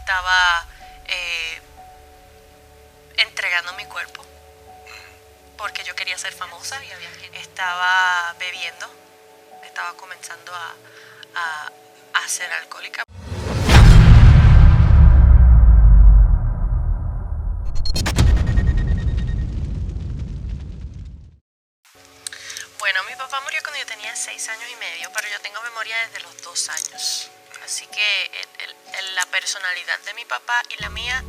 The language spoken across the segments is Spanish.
estaba entregando mi cuerpo porque yo quería ser famosa, estaba bebiendo, estaba comenzando a ser alcohólica. Bueno, mi papá murió cuando yo tenía 6 años y medio, pero yo tengo memoria desde los 2 años. Así que la personalidad de mi papá y la mía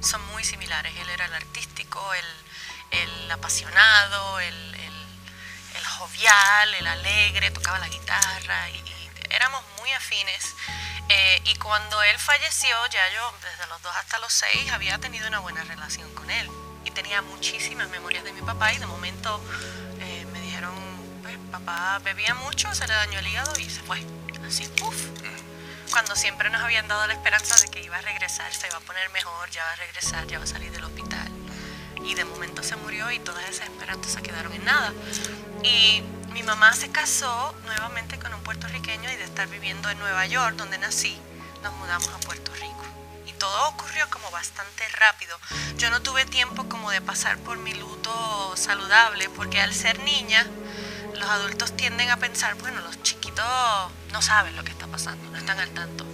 son muy similares. Él era el artístico, el apasionado, el jovial, el alegre, tocaba la guitarra y éramos muy afines. Y cuando él falleció, ya yo desde los 2 hasta los 6 había tenido una buena relación con él. Y tenía muchísimas memorias de mi papá y de momento me dijeron, pues papá bebía mucho, se le dañó el hígado y se fue. Así, ¡puf! Cuando siempre nos habían dado la esperanza de que iba a regresar, se iba a poner mejor, ya va a regresar, ya va a salir del hospital. Y de momento se murió y todas esas esperanzas se quedaron en nada. Y mi mamá se casó nuevamente con un puertorriqueño y de estar viviendo en Nueva York, donde nací, nos mudamos a Puerto Rico. Y todo ocurrió como bastante rápido. Yo no tuve tiempo como de pasar por mi luto saludable, porque al ser niña, los adultos tienden a pensar, bueno, los chiquitos no saben lo que está pasando, no están al tanto.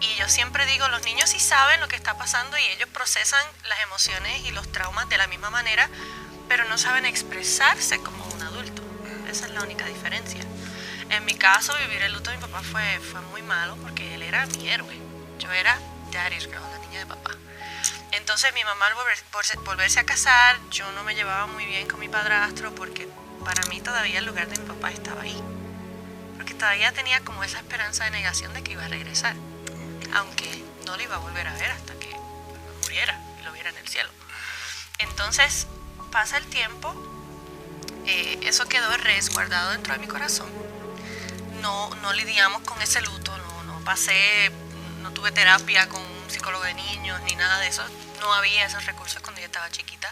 Y yo siempre digo, los niños sí saben lo que está pasando y ellos procesan las emociones y los traumas de la misma manera, pero no saben expresarse como un adulto. Esa es la única diferencia. En mi caso, vivir el luto de mi papá fue muy malo porque él era mi héroe. Yo era Daddy's Girl, la niña de papá. Entonces mi mamá al volverse a casar, yo no me llevaba muy bien con mi padrastro porque para mí todavía el lugar de mi papá estaba ahí. Porque todavía tenía como esa esperanza de negación de que iba a regresar. Aunque no lo iba a volver a ver hasta que muriera y lo viera en el cielo. Entonces pasa el tiempo, eso quedó resguardado dentro de mi corazón. No lidiamos con ese luto, no tuve terapia con un psicólogo de niños ni nada de eso. No había esos recursos cuando yo estaba chiquita.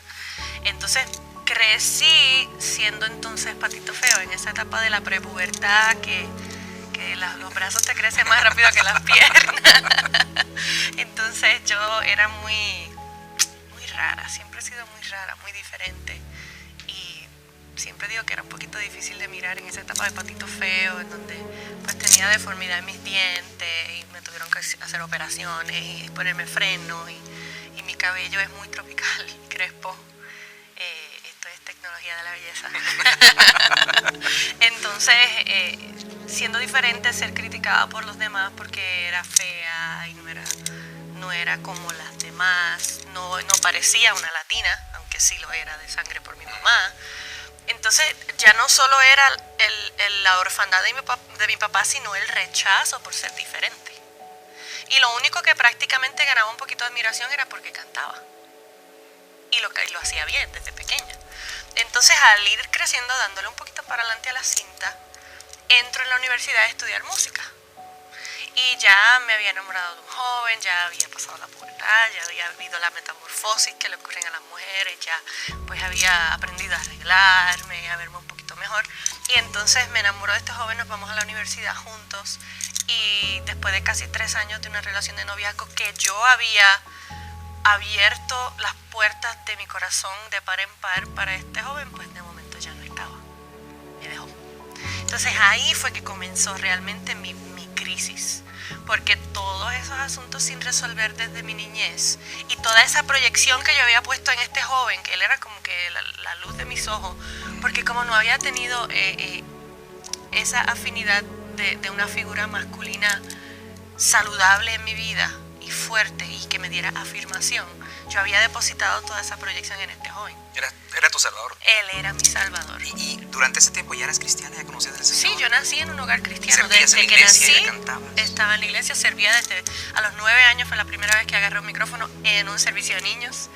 Entonces crecí siendo entonces patito feo en esa etapa de la prepubertad que los brazos te crecen más rápido que las piernas. Entonces yo era muy rara, siempre he sido muy rara, muy diferente. Y siempre digo que era un poquito difícil de mirar en esa etapa de patito feo, en donde pues tenía deformidad en mis dientes y me tuvieron que hacer operaciones y ponerme freno y mi cabello es muy tropical, crespo. Esto es tecnología de la belleza. Entonces, siendo diferente, ser criticada por los demás porque era fea y no era como las demás, no parecía una latina, aunque sí lo era de sangre por mi mamá. Entonces ya no solo era la orfandad de mi papá, sino el rechazo por ser diferente. Y lo único que prácticamente ganaba un poquito de admiración era porque cantaba. Y lo hacía bien desde pequeña. Entonces al ir creciendo, dándole un poquito para adelante a la cinta, entro en la universidad a estudiar música. Y ya me había enamorado de un joven, ya había pasado la pubertad, ya había vivido la metamorfosis que le ocurren a las mujeres, ya pues había aprendido a arreglarme, a verme un poquito mejor. Y entonces me enamoro de este joven, nos vamos a la universidad juntos. Y después de casi 3 años de una relación de noviazgo que yo había abierto las puertas de mi corazón de par en par para este joven, pues de momento ya no estaba, me dejó. Entonces ahí fue que comenzó realmente mi crisis, porque todos esos asuntos sin resolver desde mi niñez y toda esa proyección que yo había puesto en este joven, que él era como que la luz de mis ojos, porque como no había tenido esa afinidad de una figura masculina saludable en mi vida y fuerte y que me diera afirmación, yo había depositado toda esa proyección en este joven. ¿Era tu salvador? Él era mi salvador. ¿Y durante ese tiempo ya eras cristiana? ¿Ya conocías del Señor? Sí, yo nací en un hogar cristiano. ¿Servías Desde en la que iglesia nací, y cantabas? estaba en la iglesia, servía desde a los 9 años, fue la primera vez que agarré un micrófono en un servicio de niños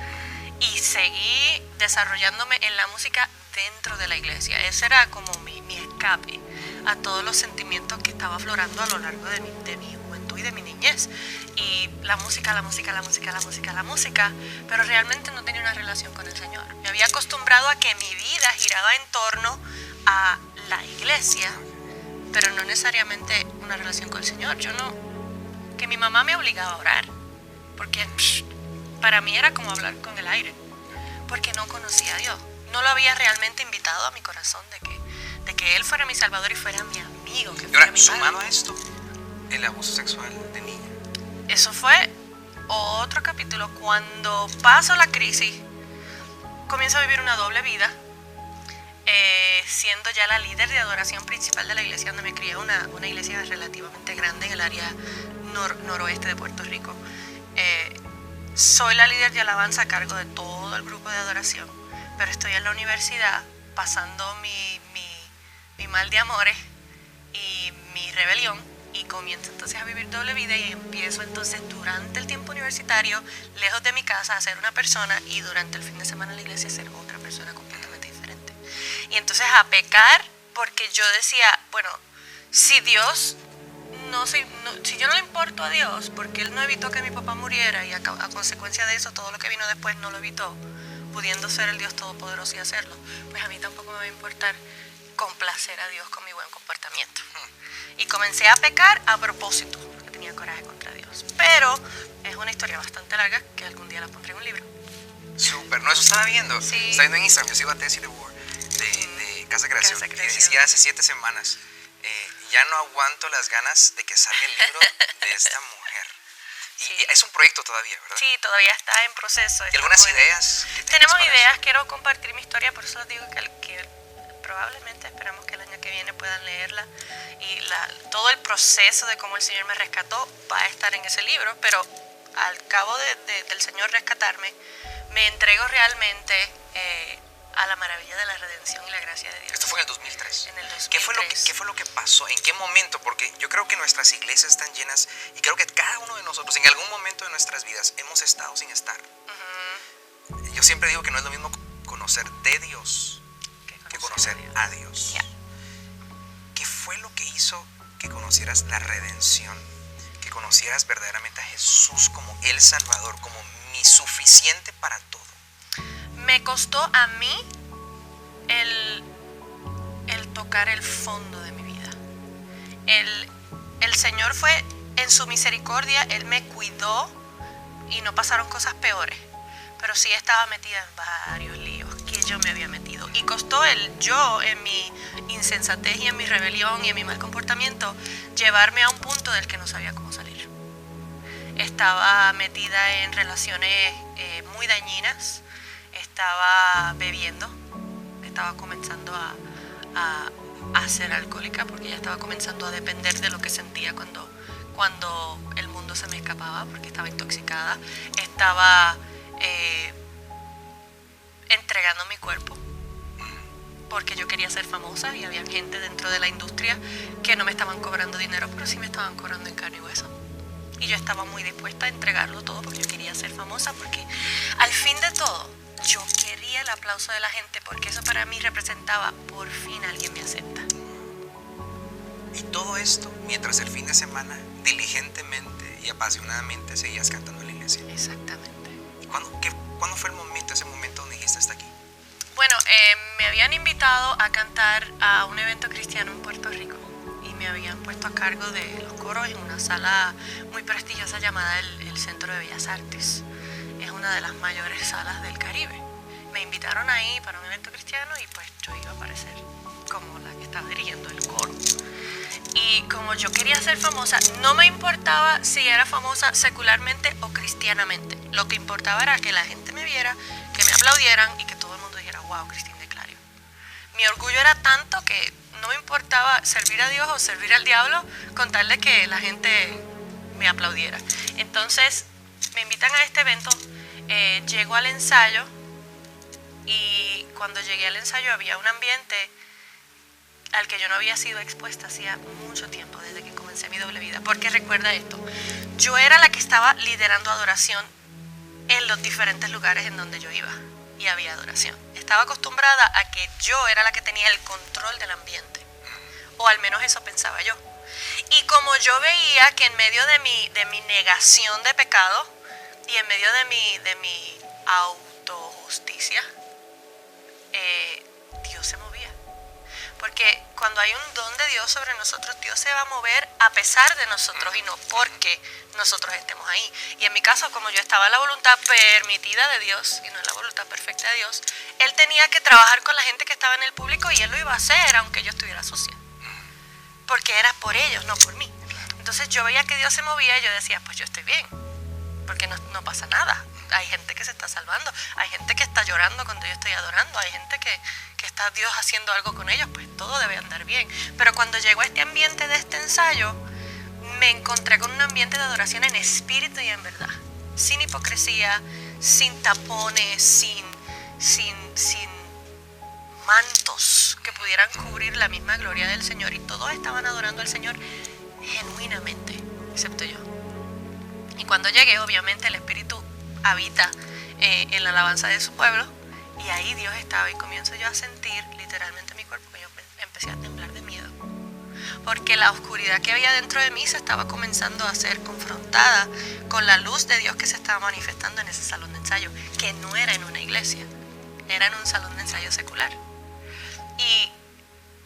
y seguí desarrollándome en la música dentro de la iglesia. Ese era como mi escape a todos los sentimientos que estaba aflorando a lo largo de mi juventud y de mi niñez. Y la música, pero realmente no tenía una relación con el Señor. Me había acostumbrado a que mi vida giraba en torno a la iglesia, pero no necesariamente una relación con el Señor. Que mi mamá me obligaba a orar, porque para mí era como hablar con el aire, porque no conocía a Dios. No lo había realmente invitado a mi corazón de que Él fuera mi Salvador y fuera mi amigo. Que Y fuera ahora, mi sumado padre. a esto, el abuso sexual de niña. Eso fue otro capítulo. Cuando paso la crisis, comienzo a vivir una doble vida, siendo ya la líder de adoración principal de la iglesia donde me crié, una iglesia relativamente grande en el área noroeste de Puerto Rico. Soy la líder de alabanza a cargo de todo el grupo de adoración, pero estoy en la universidad pasando mi mal de amores y mi rebelión, y comienzo entonces a vivir doble vida y empiezo entonces durante el tiempo universitario, lejos de mi casa, a ser una persona, y durante el fin de semana en la iglesia a ser otra persona completamente diferente. Y entonces a pecar, porque yo decía, bueno, si Dios si yo no le importo a Dios, porque Él no evitó que mi papá muriera, y a consecuencia de eso todo lo que vino después no lo evitó, pudiendo ser el Dios todopoderoso y hacerlo, pues a mí tampoco me va a importar complacer a Dios con mi buen comportamiento. Y comencé a pecar a propósito, porque tenía coraje contra Dios. Pero es una historia bastante larga que algún día la pondré en un libro. Súper, no, eso estaba viendo. Sí. Estaba viendo en Instagram, yo sigo a Tessie DeWard de Casa Creación. Casa Y Creación. decía hace 7 semanas, ya no aguanto las ganas de que salga el libro de esta mujer. Y Sí. es un proyecto todavía, ¿verdad? Sí, todavía está en proceso. ¿Y algunas ideas que tengas Tenemos para ideas, eso? quiero compartir mi historia, por eso digo que probablemente esperamos que el año que viene puedan leerla, y todo el proceso de cómo el Señor me rescató va a estar en ese libro, pero al cabo del Señor rescatarme, me entrego realmente a la maravilla de la redención y la gracia de Dios. Esto fue en el 2003. En el 2003. ¿Qué fue lo que pasó? ¿En qué momento? Porque yo creo que nuestras iglesias están llenas, y creo que cada uno de nosotros en algún momento de nuestras vidas hemos estado sin estar. Yo siempre digo que no es lo mismo conocer de Dios que conocer a Dios. Yeah. ¿Qué fue lo que hizo que conocieras la redención? Que conocieras verdaderamente a Jesús como el Salvador, como mi suficiente para todo. Me costó a mí el tocar el fondo de mi vida. El Señor fue en su misericordia, Él me cuidó y no pasaron cosas peores, pero sí estaba metida en varios líos que yo me había metido, y costó yo en mi insensatez y en mi rebelión y en mi mal comportamiento llevarme a un punto del que no sabía cómo salir. Estaba metida en relaciones muy dañinas, estaba bebiendo, estaba comenzando a ser alcohólica, porque ya estaba comenzando a depender de lo que sentía cuando el mundo se me escapaba, porque estaba intoxicada. Estaba entregando mi cuerpo porque yo quería ser famosa, y había gente dentro de la industria que no me estaban cobrando dinero, pero sí me estaban cobrando en carne y hueso. Y yo estaba muy dispuesta a entregarlo todo porque yo quería ser famosa, porque al fin de todo yo quería el aplauso de la gente, porque eso para mí representaba: por fin alguien me acepta. Y todo esto mientras el fin de semana diligentemente y apasionadamente seguías cantando en la iglesia. Exactamente. ¿Y cuándo fue ese momento donde dijiste hasta aquí? Bueno, me habían invitado a cantar a un evento cristiano en Puerto Rico, y me habían puesto a cargo de los coros en una sala muy prestigiosa llamada el Centro de Bellas Artes. Es una de las mayores salas del Caribe. Me invitaron ahí para un evento cristiano, y pues yo iba a aparecer como la que estaba dirigiendo el coro. Y como yo quería ser famosa, no me importaba si era famosa secularmente o cristianamente. Lo que importaba era que la gente me viera, que me aplaudieran y que todo el mundo dijera: wow, Cristín de Clario. Mi orgullo era tanto que no me importaba servir a Dios o servir al diablo con tal de que la gente me aplaudiera. Entonces me invitan a este evento, llego al ensayo, y cuando llegué al ensayo había un ambiente al que yo no había sido expuesta hacía mucho tiempo, desde que comencé mi doble vida. Porque recuerda esto, yo era la que estaba liderando adoración en los diferentes lugares en donde yo iba y había adoración. Estaba acostumbrada a que yo era la que tenía el control del ambiente, o al menos eso pensaba yo. Y como yo veía que en medio de mi negación de pecado y en medio de mi autojusticia, Dios se movía. Porque cuando hay un don de Dios sobre nosotros, Dios se va a mover a pesar de nosotros y no porque nosotros estemos ahí. Y en mi caso, como yo estaba en la voluntad permitida de Dios y no en la voluntad perfecta de Dios, Él tenía que trabajar con la gente que estaba en el público y Él lo iba a hacer aunque yo estuviera sucia. Porque era por ellos, no por mí. Entonces yo veía que Dios se movía y yo decía, pues yo estoy bien, porque no pasa nada. Hay gente que se está salvando, hay gente que está llorando cuando yo estoy adorando, hay gente que está Dios haciendo algo con ellos, pues todo debe andar bien. Pero cuando llegó a este ambiente de este ensayo, me encontré con un ambiente de adoración en espíritu y en verdad, sin hipocresía, sin tapones, sin mantos que pudieran cubrir la misma gloria del Señor, y todos estaban adorando al Señor genuinamente, excepto yo. Y cuando llegué, obviamente el Espíritu habita en la alabanza de su pueblo, y ahí Dios estaba, y comienzo yo a sentir literalmente mi cuerpo, que yo empecé a temblar de miedo, porque la oscuridad que había dentro de mí se estaba comenzando a ser confrontada con la luz de Dios que se estaba manifestando en ese salón de ensayo, que no era en una iglesia, era en un salón de ensayo secular. Y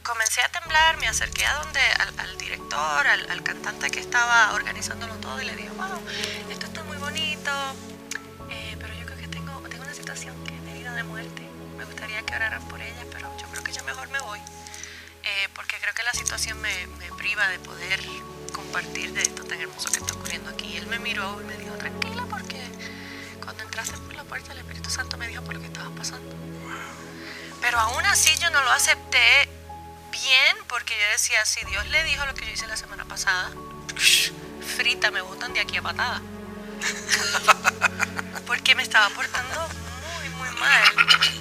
comencé a temblar, me acerqué a donde al director, al cantante que estaba organizándolo todo, y le dije, wow, esto está muy bonito, pero yo creo que tengo una situación que es de vida o de muerte. Me gustaría que oraran por ella, pero yo creo que yo mejor me voy, porque creo que la situación me priva de poder compartir de esto tan hermoso que está ocurriendo aquí. Y él me miró y me dijo, tranquila, porque cuando entraste por la puerta el Espíritu Santo me dijo por lo que estabas pasando. Pero aún así yo no lo acepté bien, porque yo decía, si Dios le dijo lo que yo hice la semana pasada, frita, me botan de aquí a patada. Porque me estaba portando muy, muy mal.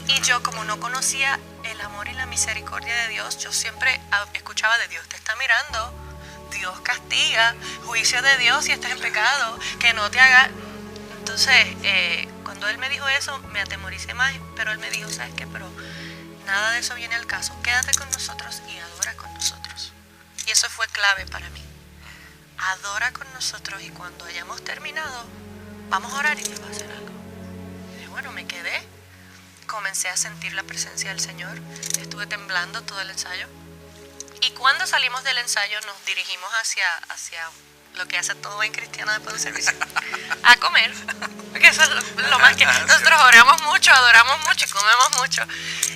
Y yo, como no conocía el amor y la misericordia de Dios, yo siempre escuchaba de Dios te está mirando, Dios castiga, juicio de Dios si estás en pecado, que no te haga. Entonces, cuando él me dijo eso, me atemoricé más, pero él me dijo, ¿sabes qué? Pero nada de eso viene al caso. Quédate con nosotros y adora con nosotros. Y eso fue clave para mí. Adora con nosotros, y cuando hayamos terminado, vamos a orar y Dios va a hacer algo. Y bueno, me quedé. Comencé a sentir la presencia del Señor. Estuve temblando todo el ensayo. Y cuando salimos del ensayo, nos dirigimos hacia lo que hace todo buen cristiano después del servicio, a comer, porque eso es lo más que nosotros oramos mucho, adoramos mucho y comemos mucho.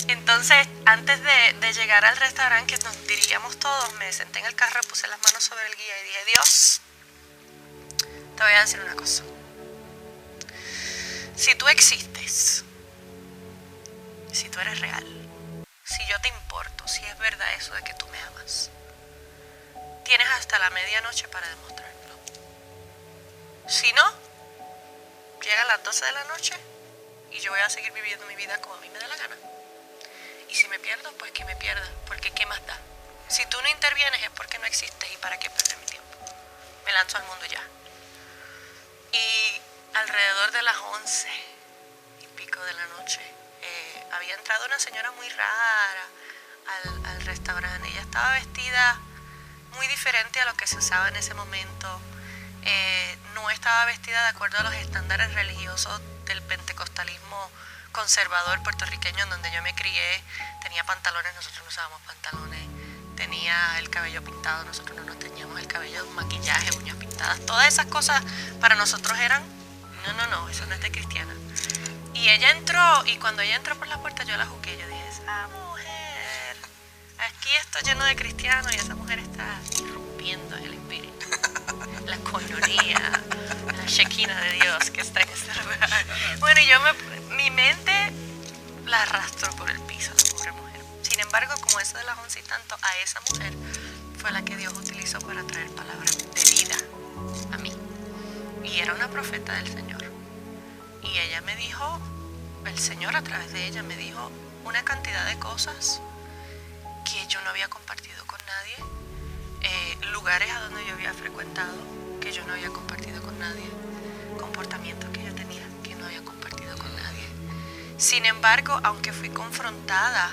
Entonces, antes de llegar al restaurante que nos dirigíamos todos, me senté en el carro, puse las manos sobre el guía y dije, Dios, te voy a decir una cosa. Si tú existes, si tú eres real, si yo te importo, si es verdad eso de que tú me amas, tienes hasta la medianoche para demostrarlo. Si no, llega a las 12 de la noche y yo voy a seguir viviendo mi vida como a mí me dé la gana. Y si me pierdo, pues que me pierda, porque ¿qué más da? Si tú no intervienes es porque no existes, y para qué perder mi tiempo. Me lanzo al mundo ya. Y alrededor de las 11 y pico de la noche, había entrado una señora muy rara al restaurante. Ella estaba vestida muy diferente a lo que se usaba en ese momento. No estaba vestida de acuerdo a los estándares religiosos del pentecostalismo conservador puertorriqueño en donde yo me crié. Tenía pantalones, nosotros no usábamos pantalones. Tenía el cabello pintado, nosotros no nos teníamos el cabello, maquillaje, uñas pintadas. Todas esas cosas para nosotros eran, no, eso no es de cristiana. Y ella entró, y cuando ella entró por la puerta yo la juzgué. Yo dije, esa mujer, aquí está lleno de cristianos y esa mujer está irrumpiendo en el espíritu. La coinonía, la shekinah de Dios que está en este lugar. Bueno, y mi mente la arrastró por el piso, la pobre mujer. Sin embargo, como eso de las 11 y tanto, a esa mujer fue la que Dios utilizó para traer palabras de vida a mí. Y era una profeta del Señor. Y ella me dijo, el Señor a través de ella me dijo una cantidad de cosas que yo no había compartido con nadie. Lugares a donde yo había frecuentado que yo no había compartido con nadie, comportamientos que yo tenía que no había compartido con nadie. Sin embargo, aunque fui confrontada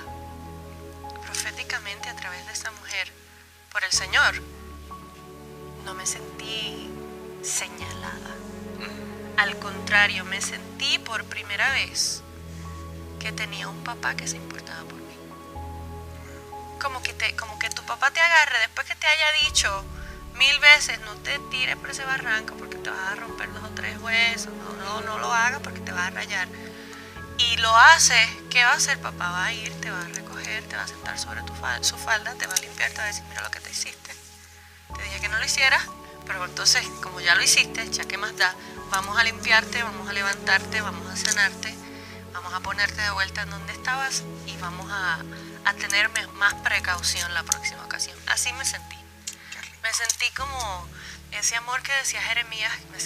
proféticamente a través de esa mujer por el Señor, no me sentí señalada. Al contrario, me sentí por primera vez que tenía un papá que se importaba por mí. como que tu papá te agarre después que te haya dicho 1000 veces, no te tires por ese barranco porque te vas a romper 2 o 3 huesos, no lo hagas porque te vas a rayar. Y lo hace, ¿qué va a hacer? Papá va a ir, te va a recoger, te va a sentar sobre su falda, te va a limpiar, te va a decir, mira lo que te hiciste. Te dije que no lo hicieras, pero entonces, como ya lo hiciste, ya que más da, vamos a limpiarte, vamos a levantarte, vamos a sanarte, vamos a ponerte de vuelta en donde estabas y vamos a tener más precaución la próxima ocasión. Así me sentí. Me sentí como ese amor que decía Jeremías, me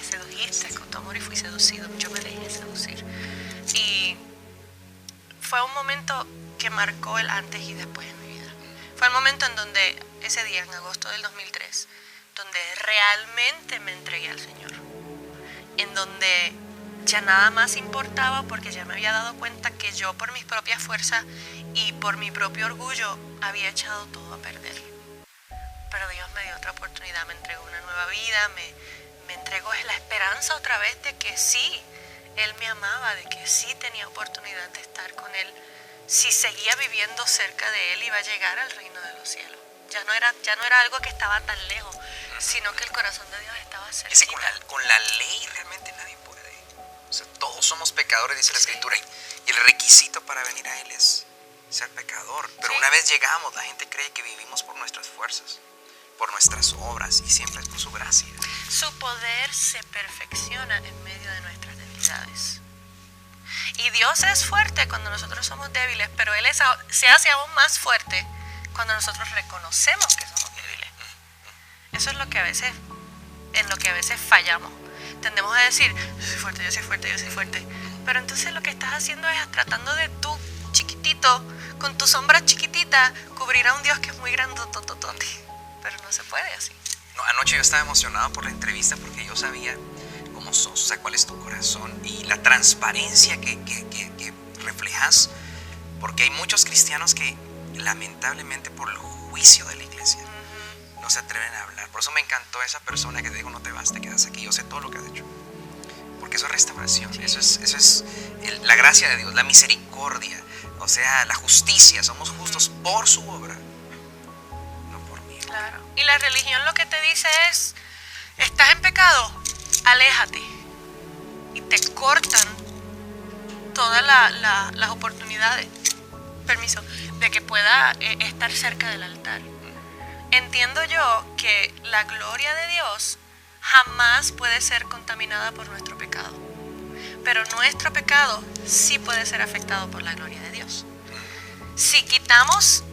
sedujiste con tu amor y fui seducido. Yo me dejé seducir. Y fue un momento que marcó el antes y después en mi vida. Fue el momento en donde, ese día, en agosto del 2003, donde realmente me entregué al Señor. En donde ya nada más importaba porque ya me había dado cuenta que yo por mis propias fuerzas y por mi propio orgullo había echado todo a perder. Pero Dios me dio otra oportunidad, me entregó una nueva vida, me entregó la esperanza otra vez de que sí, Él me amaba, de que sí tenía oportunidad de estar con Él. Si seguía viviendo cerca de Él, iba a llegar al reino de los cielos. Ya no era algo que estaba tan lejos, sino que el corazón de Dios estaba cerca. Dice, con la ley realmente nadie puede. O sea, todos somos pecadores, dice la Escritura, y el requisito para venir a Él es ser pecador. Pero una vez llegamos, la gente cree que vivimos por nuestras fuerzas, por nuestras obras, y siempre es por su gracia. Su poder se perfecciona en medio de nuestras debilidades. Y Dios es fuerte cuando nosotros somos débiles, pero Él se hace aún más fuerte cuando nosotros reconocemos que somos débiles. Eso es en lo que a veces fallamos. Tendemos a decir, yo soy fuerte, yo soy fuerte, yo soy fuerte. Pero entonces lo que estás haciendo es tratando de tú, chiquitito, con tu sombra chiquitita, cubrir a un Dios que es muy grandotototote. Pero no se puede así. No, anoche yo estaba emocionado por la entrevista porque yo sabía cómo sos, o sea, cuál es tu corazón y la transparencia que reflejas. Porque hay muchos cristianos que lamentablemente por el juicio de la iglesia no se atreven a hablar. Por eso me encantó esa persona que te dijo, no te vas, te quedas aquí, yo sé todo lo que has hecho. Porque eso es restauración, sí. Eso es la gracia de Dios, la misericordia, o sea, la justicia. Somos justos por su obra, no por mí. Claro. Y la religión lo que te dice es, estás en pecado, aléjate. Y te cortan todas las oportunidades, permiso, de que pueda estar cerca del altar. Entiendo yo que la gloria de Dios jamás puede ser contaminada por nuestro pecado, pero nuestro pecado sí puede ser afectado por la gloria de Dios. Si quitamos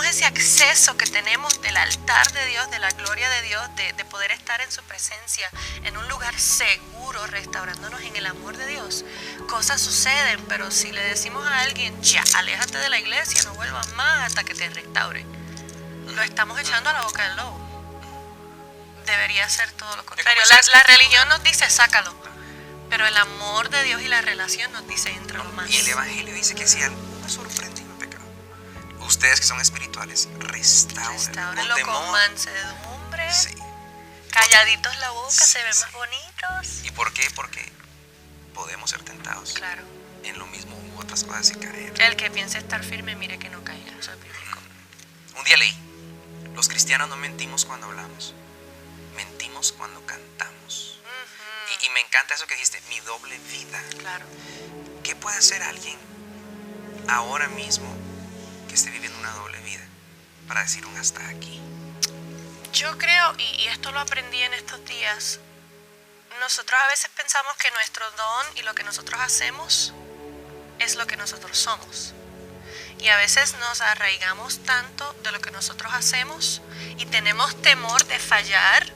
ese acceso que tenemos del altar de Dios, de la gloria de Dios, de poder estar en su presencia, en un lugar seguro, restaurándonos en el amor de Dios, cosas suceden. Pero si le decimos a alguien, ya, aléjate de la iglesia, no vuelvas más hasta que te restaure, lo estamos echando a la boca del lobo. Debería ser todo lo contrario. La religión nos dice, sácalo, pero el amor de Dios y la relación nos dice, entra más. Y el evangelio dice que si alguno sorprendido en pecado, ustedes que son espirituales, restáurenlo con mansedumbre. Sí. Calladitos la boca, sí, se ven más bonitos. ¿Y por qué? Porque podemos ser tentados. Claro. En lo mismo u otras cosas y caer. El que piense estar firme, mire que no caiga. Eso es bíblico. Un día leí, los cristianos no mentimos cuando hablamos, mentimos cuando cantamos. Y me encanta eso que dijiste, mi doble vida. Claro. ¿Qué puede hacer alguien ahora mismo que esté viviendo una doble vida para decir un hasta aquí? Yo creo, y esto lo aprendí en estos días, nosotros a veces pensamos que nuestro don y lo que nosotros hacemos es lo que nosotros somos. Y a veces nos arraigamos tanto de lo que nosotros hacemos y tenemos temor de fallar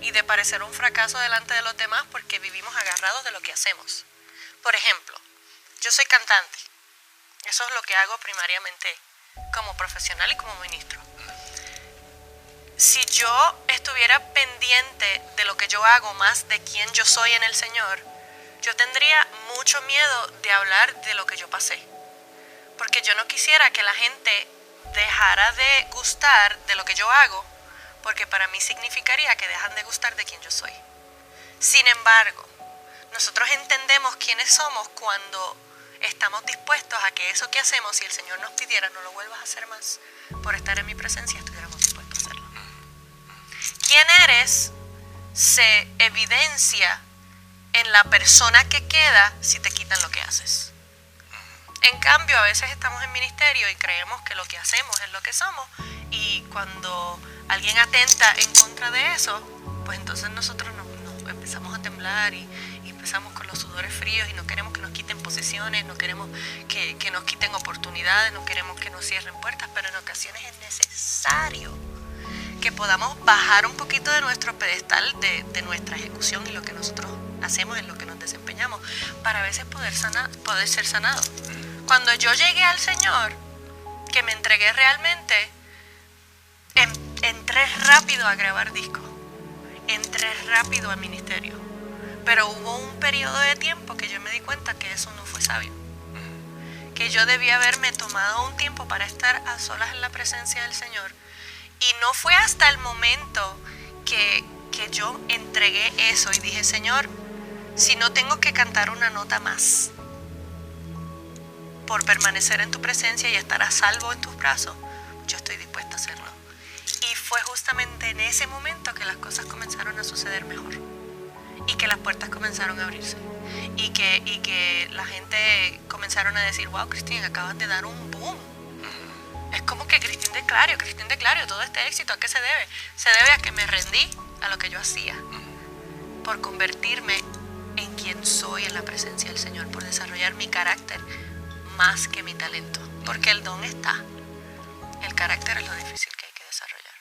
y de parecer un fracaso delante de los demás porque vivimos agarrados de lo que hacemos. Por ejemplo, yo soy cantante. Eso es lo que hago primariamente como profesional y como ministro. Si yo estuviera pendiente de lo que yo hago más de quién yo soy en el Señor, yo tendría mucho miedo de hablar de lo que yo pasé. Porque yo no quisiera que la gente dejara de gustar de lo que yo hago, porque para mí significaría que dejan de gustar de quien yo soy. Sin embargo, nosotros entendemos quiénes somos cuando estamos dispuestos a que eso que hacemos, si el Señor nos pidiera, no lo vuelvas a hacer más, por estar en mi presencia, estuviéramos dispuestos a hacerlo. ¿Quién eres? Se evidencia en la persona que queda si te quitan lo que haces. En cambio, a veces estamos en ministerio y creemos que lo que hacemos es lo que somos, y cuando alguien atenta en contra de eso, pues entonces nosotros nos empezamos a temblar y empezamos con los sudores fríos y no queremos que nos quiten posiciones, no queremos que nos quiten oportunidades, no queremos que nos cierren puertas, pero en ocasiones es necesario que podamos bajar un poquito de nuestro pedestal de nuestra ejecución y lo que nosotros hacemos, en lo que nos desempeñamos, para a veces poder ser sanados. Cuando yo llegué al Señor, que me entregué realmente, entré rápido a grabar discos, entré rápido al ministerio, pero hubo un periodo de tiempo que yo me di cuenta que eso no fue sabio, que yo debía haberme tomado un tiempo para estar a solas en la presencia del Señor, y no fue hasta el momento que yo entregué eso y dije: Señor, si no tengo que cantar una nota más por permanecer en tu presencia y estar a salvo en tus brazos, yo estoy dispuesta a hacerlo. Y fue justamente en ese momento que las cosas comenzaron a suceder mejor, y que las puertas comenzaron a abrirse, y que la gente comenzaron a decir: wow, Cristina, acabas de dar un boom. Es como que Cristina de Clario, todo este éxito, ¿a qué se debe? Se debe a que me rendí a lo que yo hacía, por convertirme en quien soy en la presencia del Señor, por desarrollar mi carácter más que mi talento, porque el don está, el carácter es lo difícil.